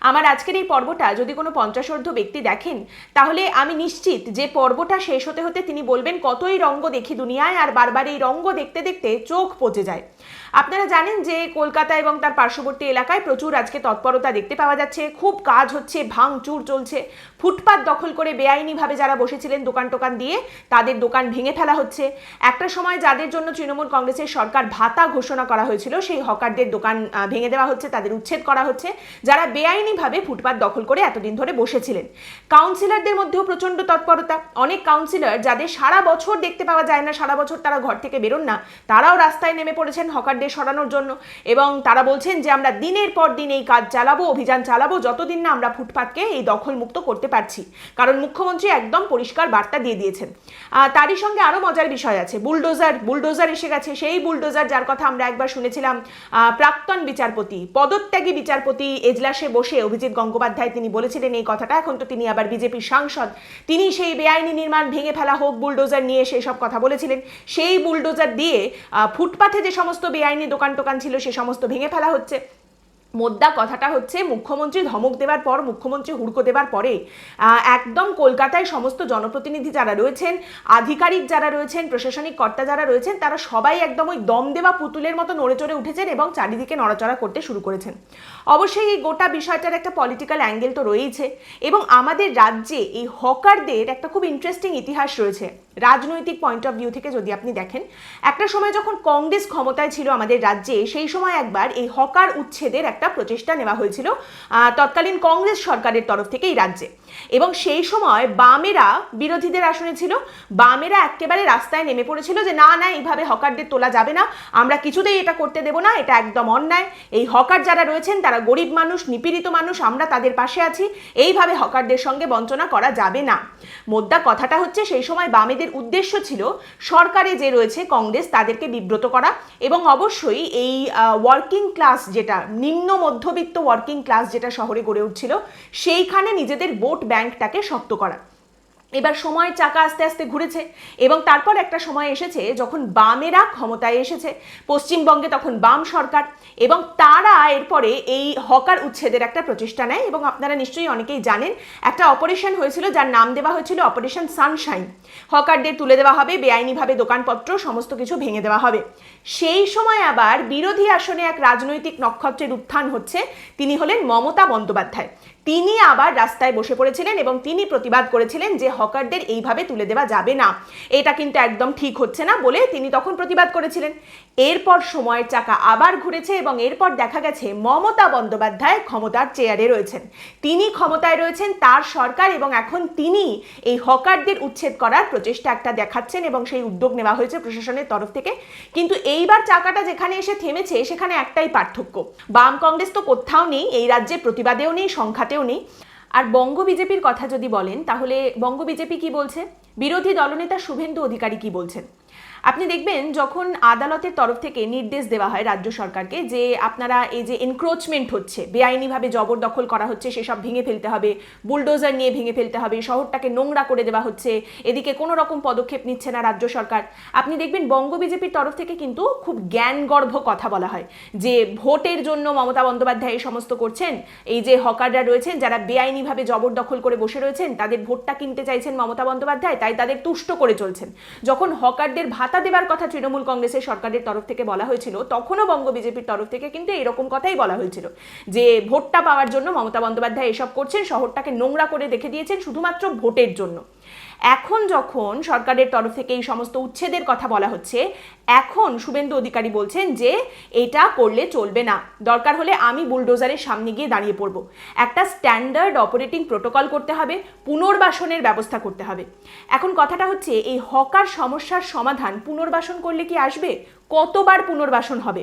আমার আজকের এই পর্বটা যদি কোনো 50 ব্যক্তি দেখেন, তাহলে আমি নিশ্চিত যে পর্বটা শেষ হতে হতে তিনি বলবেন কতই রঙ্গ দেখি দুনিয়ায়, আর বারবার এই রঙ্গ দেখতে দেখতে চোখ পচে যায়। আপনারা জানেন যে কলকাতা এবং তার পার্শ্ববর্তী এলাকায় প্রচুর আজকে তৎপরতা দেখতে পাওয়া যাচ্ছে, খুব কাজ হচ্ছে, ভাঙচুর চলছে, ফুটপাত দখল করে বেআইনিভাবে যারা বসেছিলেন দোকান টোকান দিয়ে তাদের দোকান ভেঙে ফেলা হচ্ছে। একটা সময় যাদের জন্য তৃণমূল কংগ্রেসের সরকার ভাতা ঘোষণা করা হয়েছিল সেই হকারদের দোকান ভেঙে দেওয়া হচ্ছে, তাদের উচ্ছেদ করা হচ্ছে, যারা বেআইনিভাবে ফুটপাত দখল করে এতদিন ধরে বসেছিলেন। কাউন্সিলরদের মধ্যেও প্রচণ্ড তৎপরতা, অনেক কাউন্সিলর যাদের সারা বছর দেখতে পাওয়া যায় না, সারা বছর তারা ঘর থেকে বেরোন না, তারাও রাস্তায় নেমে পড়েছেন হকারদের সরানোর জন্য, এবং তারা বলছেন যে আমরা দিনের পর দিন এই কাজ চালাবো, অভিযান চালাবো, যতদিন না আমরা ফুটপাতকে এই দখল মুক্ত করতে পারছি। কারণ মুখ্যমন্ত্রী একদম পরিষ্কার বার্তা দিয়ে দিয়েছেন। তারই সঙ্গে আরো মজার বিষয় আছে, বুলডোজার এসে গেছে। সেই বুলডোজার যার কথা আমরা একবার শুনেছিলাম প্রাক্তন বিচারপতি, পদত্যাগী বিচারপতি এজলাসে বসে অভিজিৎ গঙ্গোপাধ্যায় তিনি বলেছিলেন এই কথাটা, এখন তো তিনি আবার বিজেপির সাংসদ, তিনি সেই বেআইনি নির্মাণ ভেঙে ফেলা হোক, বুলডোজার নিয়ে সেই সব কথা বলেছিলেন। সেই বুলডোজার দিয়ে ফুটপাথে যে সমস্ত বেআইনি দোকান টোকান ছিল সে সমস্ত ভেঙে ফেলা হচ্ছে। মোদ্দা কথাটা হচ্ছে, মুখ্যমন্ত্রী ধমক দেওয়ার পর, মুখ্যমন্ত্রী হুড়কো দেওয়ার পরে একদম কলকাতায় সমস্ত জনপ্রতিনিধি যারা রয়েছেন, আধিকারিক যারা রয়েছেন, প্রশাসনিক কর্তা যারা রয়েছেন, তারা সবাই একদম ওই দম দেওয়া পুতুলের মতো নড়ে চড়ে উঠেছেন এবং চারিদিকে নড়াচড়া করতে শুরু করেছেন। অবশ্যই এই গোটা বিষয়টার একটা পলিটিক্যাল অ্যাঙ্গেল তো রয়েছে, এবং আমাদের রাজ্যে এই হকারদের একটা খুব ইন্টারেস্টিং ইতিহাস রয়েছে রাজনৈতিক পয়েন্ট অফ ভিউ থেকে। যদি আপনি দেখেন, একটা সময় যখন কংগ্রেস ক্ষমতায় ছিল আমাদের রাজ্যে, সেই সময় একবার এই হকার উচ্ছেদের একটা প্রচেষ্টা নেওয়া হয়েছিল তৎকালীন কংগ্রেস সরকারের তরফ থেকে এই রাজ্যে, এবং সেই সময় বামেরা বিরোধীদের আসনে ছিল, বামেরা একেবারে রাস্তায় নেমে পড়েছিল যে না না, এইভাবে হকারদের তোলা যাবে না, আমরা কিছুতেই এটা করতে দেব না, এটা একদম অন্যায়, এই হকার যারা রয়েছেন তারা গরিব মানুষ, নিপীড়িত মানুষ, আমরা তাদের পাশে আছি, এইভাবে হকারদের সঙ্গে বঞ্চনা করা যাবে না। মোদ্দা কথাটা হচ্ছে, সেই সময় বামেদের উদ্দেশ্য ছিল সরকারে যে রয়েছে কংগ্রেস তাদেরকে বিব্রত করা, এবং অবশ্যই এই ওয়ার্কিং ক্লাস, যেটা নিম্ন মধ্যবিত্ত ওয়ার্কিং ক্লাস যেটা শহরে গড়ে উঠছিল, সেইখানে নিজেদের ভোট ব্যাংকটাকে শক্ত করা। এবার সময়ের চাকা আস্তে আস্তে ঘুরেছে, এবং তারপর একটা সময় এসেছে যখন বামেরা ক্ষমতায় এসেছে পশ্চিমবঙ্গে, তখন বাম সরকার, এবং তারা এরপরে এই হকার উচ্ছেদের একটা প্রচেষ্টা নেয়। এবং আপনারা নিশ্চয়ই অনেকেই জানেন, একটা অপারেশন হয়েছিল যার নাম দেওয়া হয়েছিল অপারেশন সানশাইন। হকারদের তুলে দেওয়া হবে, বেআইনিভাবে দোকানপত্র সমস্ত কিছু ভেঙে দেওয়া হবে। সেই সময় আবার বিরোধী আসনে এক রাজনৈতিক নক্ষত্রের উত্থান হচ্ছে, তিনি হলেন মমতা বন্দ্যোপাধ্যায়। তিনি আবার রাস্তায় বসে পড়েছিলেন এবং তিনি প্রতিবাদ করেছিলেন যে হকারদের এইভাবে তুলে দেওয়া যাবে না, এটা কিন্তু একদম ঠিক হচ্ছে না বলে তিনি তখন প্রতিবাদ করেছিলেন। এরপর সময়ের চাকা আবার ঘুরেছে, এবং এরপর দেখা গেছে মমতা বন্দ্যোপাধ্যায় ক্ষমতার চেয়ারে রয়েছেন, তিনি ক্ষমতায় রয়েছেন, তার সরকার, এবং এখন তিনি এই হকারদের উচ্ছেদ করার প্রচেষ্টা একটা দেখাচ্ছেন, এবং সেই উদ্যোগ নেওয়া হয়েছে প্রশাসনের তরফ থেকে। কিন্তু এইবার চাকাটা যেখানে এসে থেমেছে সেখানে একটাই পার্থক্য, বাম কংগ্রেস তো কোথাও নেই, এই রাজ্যে প্রতিবাদেও নেই, সংখ্যাতেও নেই। আর বঙ্গ বিজেপির কথা যদি বলেন, তাহলে বঙ্গ বিজেপি কি বলছে, বিরোধী দলনেতা শুভেন্দু অধিকারী কি বলছেন? আপনি দেখবেন যখন আদালতের তরফ থেকে নির্দেশ দেওয়া হয় রাজ্য সরকারকে যে আপনারা এই যে এনক্রোচমেন্ট হচ্ছে, বেআইনিভাবে জবরদখল করা হচ্ছে, সেসব ভেঙে ফেলতে হবে, বুলডোজার নিয়ে ভেঙে ফেলতে হবে, শহরটাকে নোংরা করে দেওয়া হচ্ছে, এদিকে কোনো রকম পদক্ষেপ নিচ্ছে না রাজ্য সরকার, আপনি দেখবেন বঙ্গ বিজেপির তরফ থেকে কিন্তু খুব জ্ঞানগর্ভ কথা বলা হয় যে ভোটের জন্য মমতা বন্দ্যোপাধ্যায় এই সমস্ত করছেন, এই যে হকাররা রয়েছেন যারা বেআইনিভাবে জবরদখল করে বসে রয়েছেন তাদের ভোটটা কিনতে চাইছেন মমতা বন্দ্যোপাধ্যায়, তাই তাদের তুষ্ট করে চলছেন। যখন হকারদের ভাতা দেবার কথা তৃণমূল কংগ্রেসের সরকারের তরফ থেকে বলা হয়েছিল, তখনও বঙ্গ বিজেপির তরফ থেকে কিন্তু এরকম কথাই বলা হয়েছিল যে ভোটটা পাওয়ার জন্য মমতা বন্দ্যোপাধ্যায় এসব করছেন, শহরটাকে নোংরা করে রেখে দিয়েছেন শুধুমাত্র ভোটের জন্য। এখন যখন সরকারের তরফ থেকে এই সমস্ত উচ্ছেদের কথা বলা হচ্ছে, এখন শুভেন্দু অধিকারী বলছেন যে এটা করলে চলবে না, দরকার হলে আমি বুলডোজারের সামনে গিয়ে দাঁড়িয়ে পড়ব, একটা স্ট্যান্ডার্ড অপারেটিং প্রোটোকল করতে হবে, পুনর্বাসনের ব্যবস্থা করতে হবে। এখন কথাটা হচ্ছে, এই হকার সমস্যার সমাধান পুনর্বাসন করলে কি আসবে? কতবার পুনর্বাসন হবে?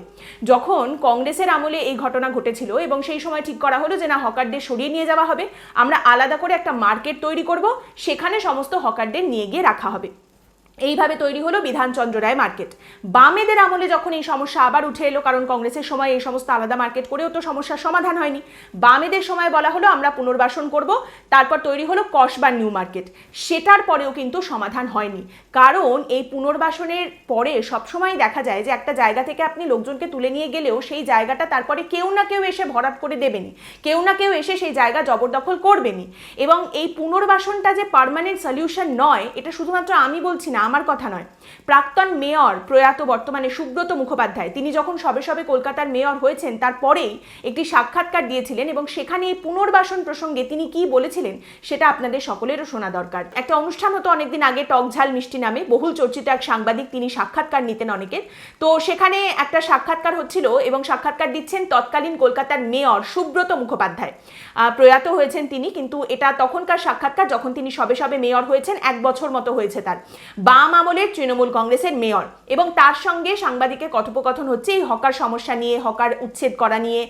যখন কংগ্রেসের আমলে এই ঘটনা ঘটেছিল এবং সেই সময় ঠিক করা হলো যে না, হকারদের সরিয়ে নিয়ে যাওয়া হবে, আমরা আলাদা করে একটা মার্কেট তৈরি করব, সেখানে সমস্ত হকারদের নিয়ে গিয়ে রাখা হবে। এইভাবে তৈরি হলো বিধানচন্দ্র রায় মার্কেট। বামেদের আমলে যখন এই সমস্যা আবার উঠে এলো, কারণ কংগ্রেসের সময় এই সমস্ত আলাদা মার্কেট করেও তো সমস্যার সমাধান হয়নি, বামেদের সময় বলা হলো আমরা পুনর্বাসন করব, তারপর তৈরি হলো কসবা নিউ মার্কেট। সেটার পরেও কিন্তু সমাধান হয়নি, কারণ এই পুনর্বাসনের পরে সবসময় দেখা যায় যে একটা জায়গা থেকে আপনি লোকজনকে তুলে নিয়ে গেলেও সেই জায়গাটা তারপরে কেউ না কেউ এসে ভরাট করে দেবেনি, কেউ না কেউ এসে সেই জায়গা জবরদখল করবেনি। এবং এই পুনর্বাসনটা যে পার্মানেন্ট সলিউশন নয়, এটা শুধুমাত্র আমি বলছি না, আমার কথা নয়। প্রাক্তন মেয়র প্রয়াত বর্তমানে সুব্রত মুখোপাধ্যায়, তিনি যখন সবে সবে কলকাতার মেয়র হয়েছেন তারপরেই একটি সাক্ষাৎকার দিয়েছিলেন, এবং সেখানে এই পুনর্বাসন প্রসঙ্গে তিনি কি বলেছিলেন সেটা আপনাদের সকলেরও শোনা দরকার। একটা অনুষ্ঠান হতো অনেকদিন আগে, টক ঝাল মিষ্টি নামে, বহুল চর্চিত এক সাংবাদিক, তিনি সাক্ষাৎকার নিতেন অনেকের। তো সেখানে একটা সাক্ষাৎকার হচ্ছিল এবং সাক্ষাৎকার দিচ্ছেন তৎকালীন কলকাতার মেয়র সুব্রত মুখোপাধ্যায়। প্রয়াত হয়েছেন তিনি, কিন্তু এটা তখনকার সাক্ষাৎকার যখন তিনি সবে সবে মেয়র হয়েছেন, 1 বছর মতো হয়েছে তার। বাম আমলের তৃণমূল কংগ্রেসের মেয়র, এবং তার সঙ্গে সাংবাদিকের কথোপকথন হচ্ছে এই হকার সমস্যা নিয়ে, হকার উচ্ছেদ করা নিয়ে,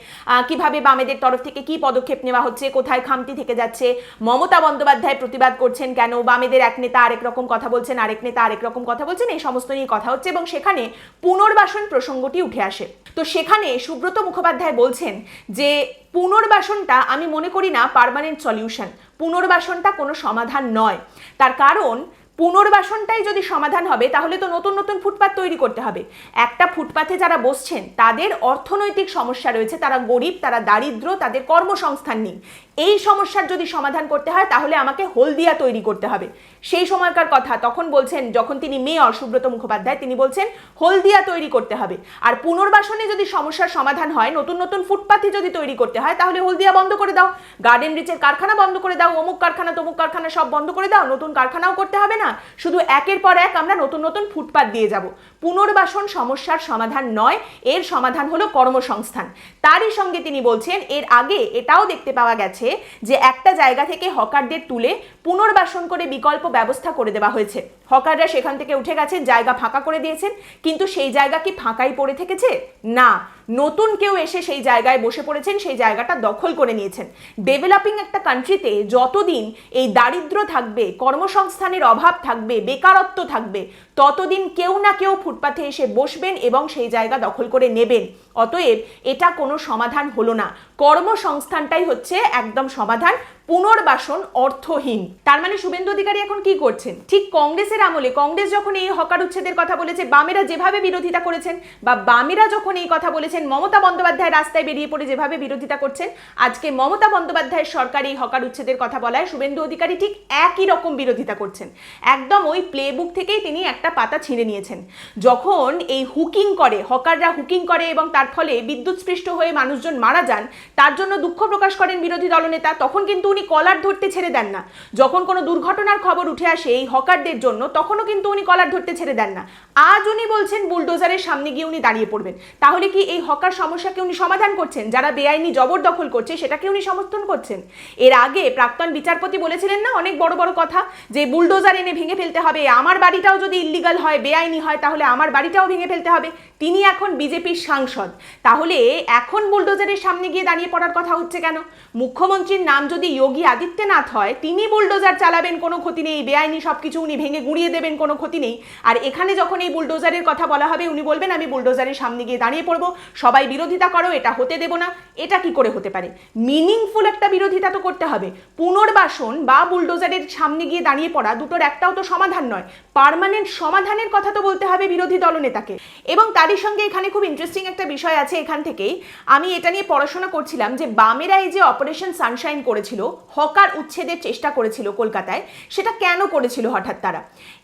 কিভাবে বামেদের তরফ থেকে কি পদক্ষেপ নেওয়া হচ্ছে, কোথায় খামতি থেকে যাচ্ছে, মমতা বন্দ্যোপাধ্যায় প্রতিবাদ করছেন কেন, বামেদের এক নেতা আরেক রকম কথা বলছেন, আরেক নেতা আরেক রকম কথা বলছেন, এই সমস্ত নিয়ে কথা হচ্ছে, এবং সেখানে পুনর্বাসন প্রসঙ্গটি উঠে আসে। তো সেখানে সুব্রত মুখোপাধ্যায় বলছেন যে পুনর্বাসনটা আমি মনে করি না পার্মানেন্ট সলিউশন, পুনর্বাসনটা কোনো সমাধান নয়। তার কারণ পুনর্বাসনটাই যদি সমাধান হবে তাহলে তো নতুন নতুন ফুটপাথ তৈরি করতে হবে। একটা ফুটপাথে যারা বসছেন তাদের অর্থনৈতিক সমস্যা রয়েছে, তারা গরিব, তারা দারিদ্র, তাদের কর্মসংস্থান নেই। এই সমস্যার যদি সমাধান করতে হয় তাহলে আমাকে হলদিয়া তৈরি করতে হবে। সেই সময়কার কথা তখন বলছেন, যখন তিনি মেয়র সুব্রত মুখোপাধ্যায়, তিনি বলছেন হলদিয়া তৈরি করতে হবে। আর পুনর্বাসনে যদি সমস্যার সমাধান হয়, নতুন নতুন ফুটপাথে যদি তৈরি করতে হয়, তাহলে হলদিয়া বন্ধ করে দাও, গার্ডেন রিচের কারখানা বন্ধ করে দাও, অমুক কারখানা তমুক কারখানা সব বন্ধ করে দাও, নতুন কারখানাও করতে হবে না, শুধু একের পর এক আমরা নতুন নতুন ফুটপাথ দিয়ে যাব। পুনর্বাসন সমস্যার সমাধান নয়, এর সমাধান হলো কর্মসংস্থান। তারই সঙ্গে তিনি বলছেন এর আগে এটাও দেখতে পাওয়া গেছে যে একটা জায়গা থেকে হকারদের তুলে পুনর্বাসন করে বিকল্প ব্যবস্থা করে দেওয়া হয়েছে। হকাররা সেখান থেকে উঠে গেছেন, জায়গা ফাঁকা করে দিয়েছেন, কিন্তু সেই জায়গা কি ফাঁকাই পড়ে থেকেছে? না, নতুন কেউ এসে সেই জায়গায় বসে পড়েছেন, সেই জায়গাটা দখল করে নিয়েছেন। ডেভেলপিং একটা কান্ট্রিতে যতদিন এই দারিদ্র থাকবে, কর্মসংস্থানের অভাব থাকবে, বেকারত্ব থাকবে, ততদিন কেউ না কেউ ফুটপাথে এসে বসবেন এবং সেই জায়গা দখল করে নেবেন। অতএব এটা কোনো সমাধান হলো না, কর্মসংস্থানটাই হচ্ছে একদম সমাধান, পুনর্বাসন অর্থহীন। তার মানে শুভেন্দু অধিকারী এখন কি করছেন? ঠিক কংগ্রেসের আমলে, কংগ্রেস যখন এই হকার উচ্ছেদের কথা বলেছে, বামেরা যেভাবে বিরোধিতা করেছেন, বা বামেরা যখন এই কথা বলেছেন, মমতা বন্দ্যোপাধ্যায় রাস্তায় বেরিয়ে পড়ে যেভাবে বিরোধিতা করছেন, আজকে মমতা বন্দ্যোপাধ্যায়ের সরকার এই হকার উচ্ছেদের কথা বলায় শুভেন্দু অধিকারী ঠিক একই রকম বিরোধিতা করছেন। একদম ওই প্লেবুক থেকেই তিনি একটা পাতা ছিঁড়ে নিয়েছেন। যখন এই হুকিং করে, হকাররা হুকিং করে এবং তার ফলে বিদ্যুৎস্পৃষ্ট হয়ে মানুষজন মারা যান, তার জন্য দুঃখ প্রকাশ করেন বিরোধী দলনেতা, তখন কিন্তু উনি কলার ধরতে ছেড়ে দেন না। যখন কোনো দুর্ঘটনার খবর উঠে আসে এই হকারদের জন্য, তখনও কিন্তু উনি কলার ধরতে ছেড়ে দেন না। আজ উনি বলছেন বুলডোজারের সামনে গিয়ে উনি দাঁড়িয়ে পড়বেন। তাহলে কি এই হকার সমস্যাকে উনি সমাধান করছেন? যারা বেআইনি জবরদখল করছে সেটাকে উনি সমর্থন করছেন? এর আগে প্রাক্তন বিচারপতি বলেছিলেন না অনেক বড় বড় কথা, যে বুলডোজার এনে ভেঙে ফেলতে হবে, আমার বাড়িটাও যদি ইল্লিগাল হয়, বেআইনি হয়, তাহলে আমার বাড়িটাও ভেঙে ফেলতে হবে। তিনি এখন বিজেপির সাংসদ, তাহলে এখন বুলডোজারের সামনে গিয়ে দাঁড়িয়ে পড়ার কথা হচ্ছে কেন? মুখ্যমন্ত্রীর নাম যদি যোগী আদিত্যনাথ হয়, তিনি বুলডোজার চালাবেন, কোনো ক্ষতি নেই, বেআইনি সবকিছু উনি ভেঙে গুঁড়িয়ে দেবেন, কোনো ক্ষতি নেই। আর এখানে যখন এই বুলডোজারের কথা বলা হবে, উনি বলবেন আমি বুলডোজারের সামনে গিয়ে দাঁড়িয়ে পড়বো, সবাই বিরোধিতা করো, এটা হতে দেব না। এটা কি করে হতে পারে? মিনিংফুল একটা বিরোধিতা তো করতে হবে। পুনর্বাসন বা বুলডোজারের সামনে গিয়ে দাঁড়িয়ে পড়া, দুটোর একটাও তো সমাধান নয়। পার্মানেন্ট সমাধানের কথা তো বলতে হবে বিরোধী দলনেতাকে। এবং তারই সঙ্গে এখানে খুব ইন্টারেস্টিং একটা বিষয় আছে, এখান থেকেই আমি এটা নিয়ে পড়াশোনা করছিলাম যে বামেরা এই যে অপারেশন সানশাইন করেছিল, হকার উচ্ছেদের চেষ্টা করেছিল কলকাতায়, সেটা কেন করেছিল হঠাৎ তারা?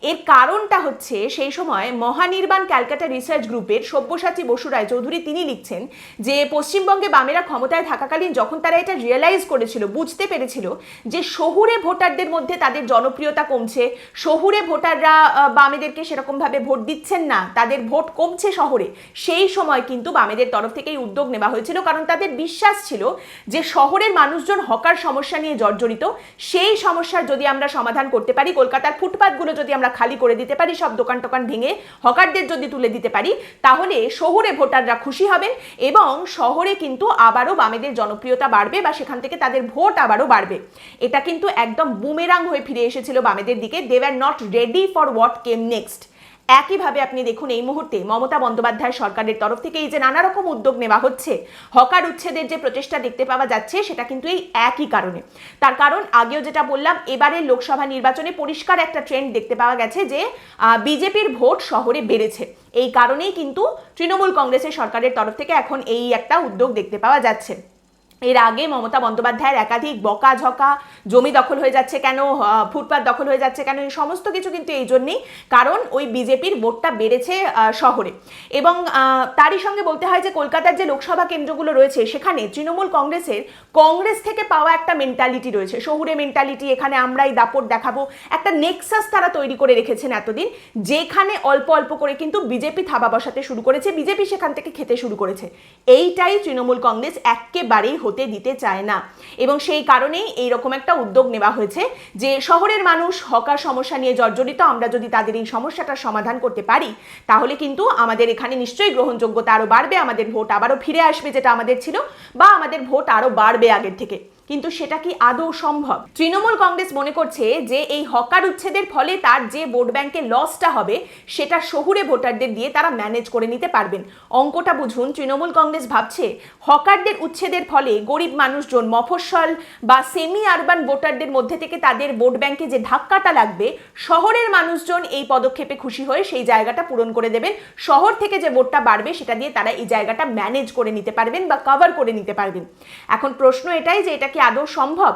এর কারণটা হচ্ছে সেই সময় মহানির্বাণ ক্যালকাটা রিসার্চ গ্রুপের সব্যসাচী বসু রায় চৌধুরী তিনি লিখছেন যে পশ্চিমবঙ্গে বামেরা ক্ষমতায় থাকাকালীন যখন তারা এটা রিয়েলাইজ করেছিল, বুঝতে পেরেছিল যে শহুরে ভোটারদের মধ্যে তাদের জনপ্রিয়তা কমছে, শহুরে ভোটাররা বামেদেরকে সেরকমভাবে ভোট দিচ্ছেন না, তাদের ভোট কমছে শহরে, সেই সময় কিন্তু বামেদের তরফ থেকে এই উদ্যোগ নেওয়া হয়েছিল। কারণ তাদের বিশ্বাস ছিল যে শহরের মানুষজন হকার সমস্যা নিয়ে জর্জরিত, সেই সমস্যার যদি আমরা সমাধান করতে পারি, কলকাতার ফুটপাথগুলো যদি যদি আমরা খালি করে দিতে পারি, সব দোকান টোকান ভেঙে হকারদের যদি তুলে দিতে পারি, তাহলে শহুরে ভোটাররা খুশি হবেন এবং শহরে কিন্তু আবারও বামেদের জনপ্রিয়তা বাড়বে বা সেখান থেকে তাদের ভোট আবারও বাড়বে। এটা কিন্তু একদম বুমেরাং হয়ে ফিরে এসেছিল বামেদের দিকে। They were not ready for what came next. একইভাবে আপনি দেখুন এই মুহূর্তে মমতা বন্দ্যোপাধ্যায় সরকারের তরফ থেকে এই যে নানা রকম উদ্যোগ নেওয়া হচ্ছে, হকার উচ্ছেদের যে প্রচেষ্টা দেখতে পাওয়া যাচ্ছে, সেটা কিন্তু এই একই কারণে। তার কারণ আগেও যেটা বললাম, এবারের লোকসভা নির্বাচনে পরিষ্কার একটা ট্রেন্ড দেখতে পাওয়া গেছে যে বিজেপির ভোট শহরে বেড়েছে। এই কারণেই কিন্তু তৃণমূল কংগ্রেসের সরকারের তরফ থেকে এখন এই একটা উদ্যোগ দেখতে পাওয়া যাচ্ছে। এর আগে মমতা বন্দ্যোপাধ্যায়ের একাধিক বকাঝকা, জমি দখল হয়ে যাচ্ছে কেন, ফুটপাত দখল হয়ে যাচ্ছে কেন, এই সমস্ত কিছু কিন্তু এই জন্যেই, কারণ ওই বিজেপির ভোটটা বেড়েছে শহরে। এবং তারই সঙ্গে বলতে হয় যে কলকাতার যে লোকসভা কেন্দ্রগুলো রয়েছে সেখানে তৃণমূল কংগ্রেসের কংগ্রেস থেকে পাওয়া একটা মেন্টালিটি রয়েছে, শহুরে মেন্টালিটি, এখানে আমরাই দাপট দেখাবো, একটা নেক্সাস তারা তৈরি করে রেখেছেন এতদিন, যেখানে অল্প অল্প করে কিন্তু বিজেপি থাবা বসাতে শুরু করেছে, বিজেপি সেখান থেকে খেতে শুরু করেছে। এইটাই তৃণমূল কংগ্রেস একেবারেই হতে দিতে চায় না এবং সেই কারণেই এইরকম একটা উদ্যোগ নেওয়া হয়েছে যে শহরের মানুষ হকার সমস্যা নিয়ে জর্জরিত, আমরা যদি তাদের এই সমস্যাটার সমাধান করতে পারি তাহলে কিন্তু আমাদের এখানে নিশ্চয়ই গ্রহণযোগ্যতা আরো বাড়বে, আমাদের ভোট আবারও ফিরে আসবে যেটা আমাদের ছিল, বা আমাদের ভোট আরো বাড়বে আগের থেকে। কিন্তু সেটা কি আদৌ সম্ভব? তৃণমূল কংগ্রেস মনে করছে যে এই হকার উচ্ছেদের ফলে তার যে ভোট ব্যাংকের লসটা হবে সেটা শহুরে ভোটারদের দিয়ে তারা ম্যানেজ করে নিতে পারবেন। অঙ্কটা বুঝুন, তৃণমূল কংগ্রেস ভাবছে হকারদের উচ্ছেদের ফলে গরিব মানুষজন, মফস্বল বা সেমি আরবান ভোটারদের মধ্যে থেকে তাদের ভোট ব্যাংকে যে ধাক্কাটা লাগবে, শহরের মানুষজন এই পদক্ষেপে খুশি হয়ে সেই জায়গাটা পূরণ করে দেবেন। শহর থেকে যে ভোটটা বাড়বে সেটা দিয়ে তারা এই জায়গাটা ম্যানেজ করে নিতে পারবেন বা কভার করে নিতে পারবেন। এখন প্রশ্ন এটাই যে এটা কি আদৌ সম্ভব?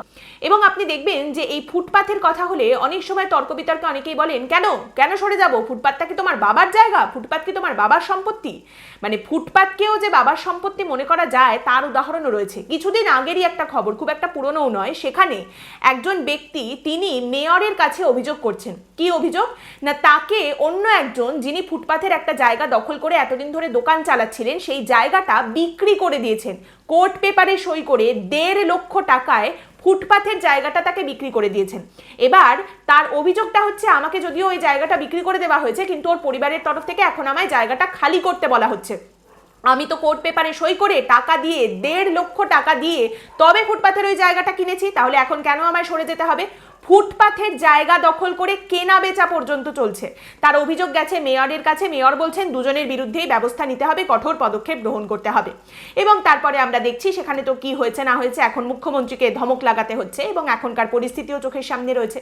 এবং আপনি দেখবেন যে এই ফুটপাথের কথা হলে অনেক সময় তর্ক বিতর্কে অনেকেই বলেন, কেন কেন সরে যাব, ফুটপাথটা কি তোমার বাবার জায়গা, ফুটপাথ কি তোমার বাবার সম্পত্তি? মানে ফুটপাথকেও যে বাবার সম্পত্তি মনে করা যায় তার উদাহরণও রয়েছে। কিছুদিন আগেরই একটা খবর, খুব একটা পুরনোও নয়, সেখানে একজন ব্যক্তি তিনি মেয়রের কাছে অভিযোগ করছেন। কি অভিযোগ? না তাকে অন্য একজন, যিনি ফুটপাথের একটা জায়গা দখল করে এতদিন ধরে দোকান চালাচ্ছিলেন, সেই জায়গাটা বিক্রি করে দিয়েছেন, কোর্ট পেপারে সই করে 1.5 লক্ষ টাকায় ফুটপাথের জায়গাটা তাকে বিক্রি করে দিয়েছেন। এবার তার অভিযোগটা হচ্ছে, আমাকে যদিও ওই জায়গাটা বিক্রি করে দেওয়া হয়েছে কিন্তু ওর পরিবারের তরফ থেকে এখন আমায় জায়গাটা খালি করতে বলা হচ্ছে। আমি তো কোর্ট পেপারে সই করে টাকা দিয়ে 1.5 লক্ষ টাকা দিয়ে তবে ফুটপাথের ওই জায়গাটা কিনেছি, তাহলে এখন কেন আমায় সরে যেতে হবে? ফুটপাথের জায়গা দখল করে কেনা বেচা পর্যন্ত চলছে। তার অভিযোগ গেছে মেয়রের কাছে, মেয়র বলছেন দুজনের বিরুদ্ধেই ব্যবস্থা নিতে হবে, কঠোর পদক্ষেপ গ্রহণ করতে হবে। এবং তারপরে আমরা দেখছি সেখানে তো কি হয়েছে না হয়েছে, এখন মুখ্যমন্ত্রীকে ধমক লাগাতে হচ্ছে এবং এখনকার পরিস্থিতিও চোখের সামনে রয়েছে।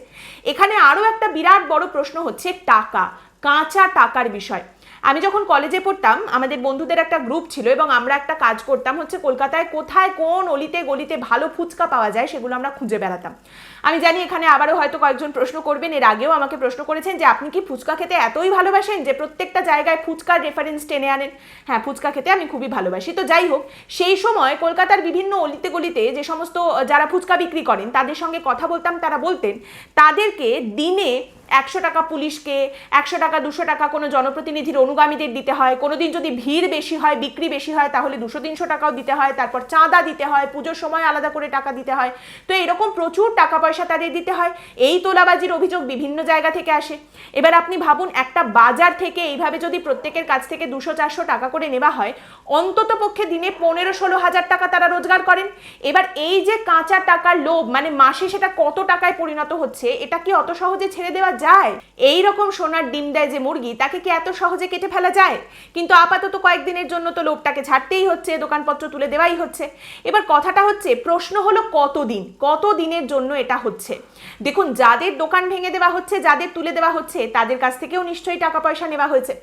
এখানে আরও একটা বিরাট বড় প্রশ্ন হচ্ছে টাকা, কাঁচা টাকার বিষয়। আমি যখন কলেজে পড়তাম আমাদের বন্ধুদের একটা গ্রুপ ছিল এবং আমরা একটা কাজ করতাম হচ্ছে কলকাতায় কোথায় কোন অলিতে গলিতে ভালো ফুচকা পাওয়া যায় সেগুলো আমরা খুঁজে বেড়াতাম। আমি জানি এখানে আবারও হয়তো কয়েকজন প্রশ্ন করবেন, এর আগেও আমাকে প্রশ্ন করেছেন যে আপনি কি ফুচকা খেতে এতই ভালোবাসেন যে প্রত্যেকটা জায়গায় ফুচকার রেফারেন্স টেনে আনেন। হ্যাঁ, ফুচকা খেতে আমি খুবই ভালোবাসি। তো যাই হোক, সেই সময় কলকাতার বিভিন্ন অলিতে গলিতে যে সমস্ত যারা ফুচকা বিক্রি করেন তাদের সঙ্গে কথা বলতাম, তারা বলতেন তাদেরকে দিনে 100 টাকা পুলিশকে, 100 টাকা 200 টাকা কোনো জনপ্রতিনিধির অনুগামীদের দিতে হয়, কোনোদিন যদি ভিড় বেশি হয়, বিক্রি বেশি হয় তাহলে 200-300 টাকাও দিতে হয়, তারপর চাঁদা দিতে হয়, পুজোর সময় আলাদা করে টাকা দিতে হয়। তো এরকম প্রচুর টাকা পয়সা তাদের দিতে হয়। এই তোলাবাজির অভিযোগ বিভিন্ন জায়গা থেকে আসে। এবার আপনি ভাবুন, একটা বাজার থেকে এইভাবে যদি প্রত্যেকের কাছ থেকে 200-400 টাকা করে নেওয়া হয়, অন্তত পক্ষে দিনে 15-16 হাজার টাকা তারা রোজগার করেন। এবার এই যে কাঁচা টাকার লোভ, মানে মাসে সেটা কত টাকায় পরিণত হচ্ছে, এটা কি অত সহজে ছেড়ে দেওয়া যায়? এই রকম সোনার ডিম দেয় যে মুরগি, তাকে কি এত সহজে কেটে ফেলা যায়? কিন্তু আপাতত কয়েকদিনের জন্য তো লোভটাকে ছাড়তেই হচ্ছে, দোকানপত্র তুলে দেওয়াই হচ্ছে। এবার কথাটা হচ্ছে, প্রশ্ন হলো কতদিন, কতদিনের জন্য এটা হচ্ছে? দেখুন, যাদের দোকান ভেঙে দেওয়া হচ্ছে, যাদের তুলে দেওয়া হচ্ছে, তাদের কাছ থেকেও নিশ্চয়ই টাকা পয়সা নেওয়া হয়েছে।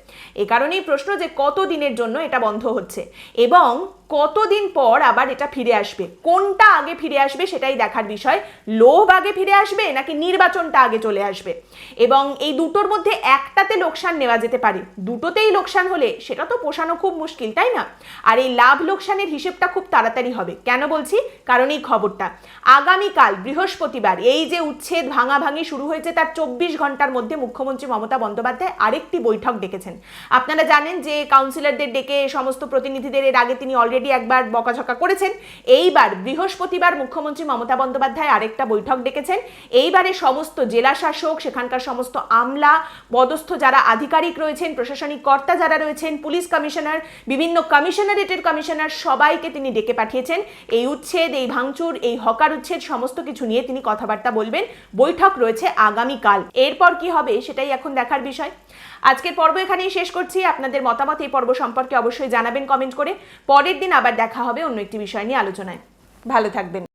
এ কারণেই প্রশ্ন যে কতদিনের জন্য এটা বন্ধ হচ্ছে এবং কতদিন পর আবার এটা ফিরে আসবে, কোনটা আগে ফিরে আসবে সেটাই দেখার বিষয়। লোভ আগে ফিরে আসবে নাকি নির্বাচনটা আগে চলে আসবে? এবং এই দুটোর মধ্যে একটাতে লোকসান নেওয়া যেতে পারে, দুটোতেই লোকসান হলে সেটা তো পোষানো খুব মুশকিল, তাই না? আর এই লাভ লোকসানের হিসেবটা খুব তাড়াতাড়ি হবে। কেন বলছি? কারণ এই খবরটা আগামীকাল বৃহস্পতিবার এই যে উচ্ছেদ ভাঙাভাঙি শুরু হয়েছে তার 24 ঘন্টার মধ্যে মুখ্যমন্ত্রী মমতা বন্দ্যোপাধ্যায় আরেকটি বৈঠক ডেকেছেন। আপনারা জানেন যে কাউন্সিলরদের ডেকে সমস্ত প্রতিনিধিদের এর আগে তিনি অলরেডি অলরেডি একবার বকাঝকা করেছেন। এইবার বৃহস্পতিবার মুখ্যমন্ত্রী মমতা বন্দ্যোপাধ্যায় আরেকটা বৈঠক ডেকেছেন। এইবারে সমস্ত জেলা শাসক, সেখানকার সমস্ত আমলা, পদস্থ যারা আধিকারিক রয়েছেন, প্রশাসনিক কর্তা যারা রয়েছেন, পুলিশ কমিশনার, বিভিন্ন কমিশনারেটের কমিশনার, সবাইকে তিনি ডেকে পাঠিয়েছেন। এই উচ্ছেদ, এই ভাঙচুর, এই হকার উচ্ছেদ সমস্ত কিছু নিয়ে তিনি কথাবার্তা বলবেন। বৈঠক রয়েছে আগামীকাল। এরপর কি হবে সেটাই এখন দেখার বিষয়। আজকের পর্ব এখানেই শেষ করছি। আপনাদের মতামত এই পর্ব সম্পর্কে অবশ্যই জানাবেন কমেন্ট করে। পরের দিন আবার দেখা হবে অন্য একটি বিষয় নিয়ে আলোচনায়। ভালো থাকবেন।